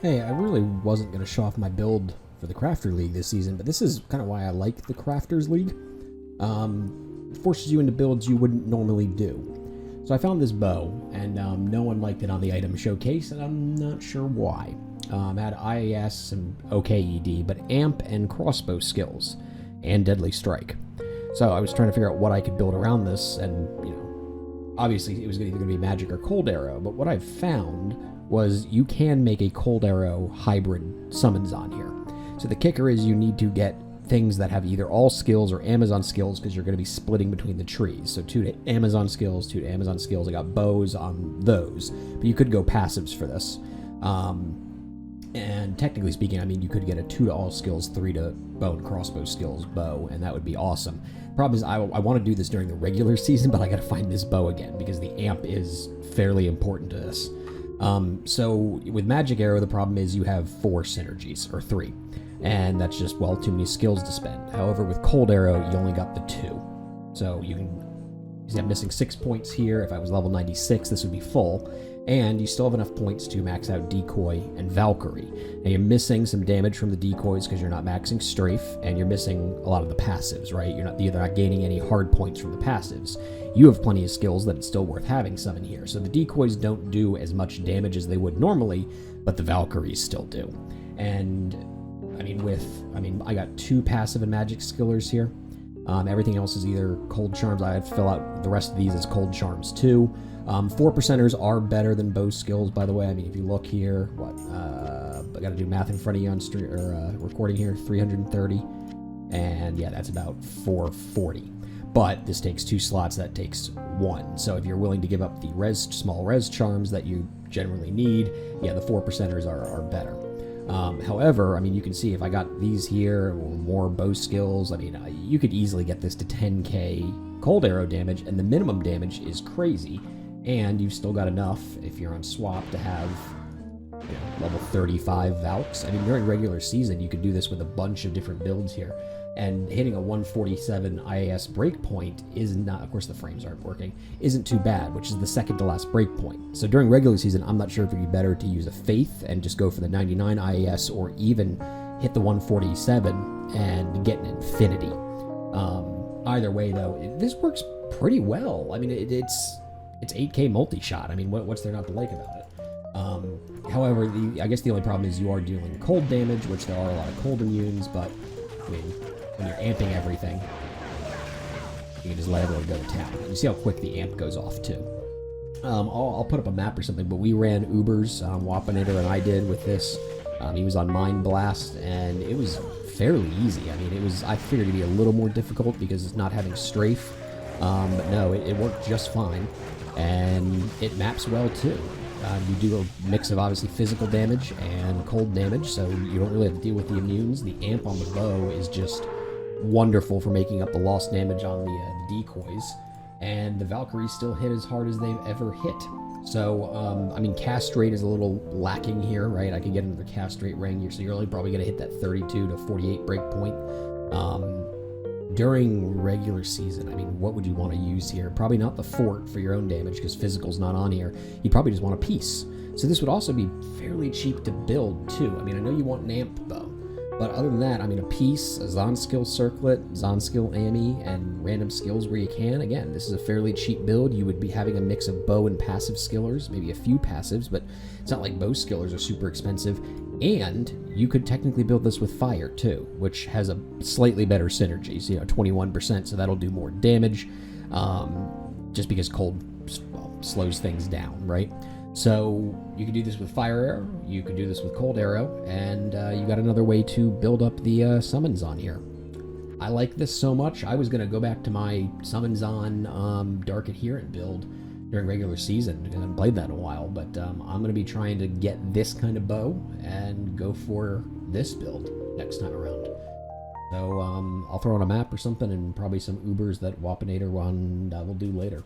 Hey, I really wasn't going to show off my build for the Crafter League this season, but this is kind of why I like the Crafters League. It forces you into builds you wouldn't normally do. So I found this bow, and no one liked it on the item showcase, and I'm not sure why. Had IAS and OKED, but amp and crossbow skills, and deadly strike. So I was trying to figure out what I could build around this, and, obviously it was either going to be magic or cold arrow, but what I found was you can make a cold arrow hybrid Summonzon here. So the kicker is you need to get things that have either all skills or Amazon skills, because you're going to be splitting between the trees. So 2 to Amazon skills, 2 to Amazon skills. I got bows on those, but you could go passives for this. And technically speaking, I mean, you could get a 2 to all skills, 3 to bow and crossbow skills bow, and that would be awesome. Problem is, I want to do this during the regular season, but I got to find this bow again, because the amp is fairly important to this. So with Magic Arrow, the problem is you have 4 synergies, or 3, and that's just, well, too many skills to spend. However, with Cold Arrow, you only got the 2. So you can, see I'm missing 6 points here. If I was level 96, this would be full, and you still have enough points to max out Decoy and Valkyrie. Now you're missing some damage from the decoys because you're not maxing Strafe, and you're missing a lot of the passives, right? You're not gaining any hard points from the passives. You have plenty of skills that it's still worth having some in here. So the decoys don't do as much damage as they would normally, but the Valkyries still do. And I got 2 passive and magic skillers here. Everything else is either cold charms. I'd fill out the rest of these as cold charms too. 4%ers are better than bow skills, by the way. I mean, if you look here, I got to do math in front of you on stream or recording here. 330, and yeah, that's about 440. But this takes 2 slots. That takes 1. So if you're willing to give up the small res charms that you generally need, yeah, the 4%ers are better. However, I mean, you can see if I got these here or more bow skills, I mean, you could easily get this to 10k cold arrow damage, and the minimum damage is crazy. And you've still got enough, if you're on swap, to have level 35 Valks. I mean, during regular season, you could do this with a bunch of different builds here. And hitting a 147 IAS breakpoint is not, of course the frames aren't working, isn't too bad, which is the second to last breakpoint. So during regular season, I'm not sure if it'd be better to use a Faith and just go for the 99 IAS, or even hit the 147 and get an Infinity. Either way, though, this works pretty well. I mean, it's 8k multi-shot. I mean, what's there not to like about it? However, I guess the only problem is you are dealing cold damage, which there are a lot of cold immunes, but I mean, when you're amping everything, you can just let everyone go to town. And you see how quick the amp goes off, too. I'll put up a map or something, but we ran Ubers, Wapinator and I did with this. He was on Mind Blast, and it was fairly easy. I mean, I figured it'd be a little more difficult because it's not having Strafe. But no, it worked just fine, and it maps well, too. You do a mix of, obviously, physical damage and cold damage, so you don't really have to deal with the immunes. The amp on the bow is just wonderful for making up the lost damage on the decoys, and the Valkyries still hit as hard as they've ever hit. So, I mean, cast rate is a little lacking here, right? I could get into the cast rate ring here, so you're only probably going to hit that 32 to 48 breakpoint. During regular season, I mean, what would you want to use here? Probably not the fort for your own damage, because physical's not on here. You probably just want a piece. So this would also be fairly cheap to build, too. I mean, I know you want an amp bow, but other than that, I mean, a piece, a Zon skill circlet, Zon skill AME, and random skills where you can. Again, this is a fairly cheap build. You would be having a mix of bow and passive skillers, maybe a few passives, but it's not like bow skillers are super expensive. And you could technically build this with fire too, which has a slightly better synergies, 21%, so that'll do more damage, just because cold slows things down, right? So you could do this with fire arrow, you could do this with cold arrow, and you got another way to build up the Summonzon here. I like this so much, I was going to go back to my Summonzon Dark Adherent build during regular season, because I haven't played that in a while, but I'm going to be trying to get this kind of bow and go for this build next time around. So I'll throw on a map or something, and probably some Ubers that Wapinator will do later.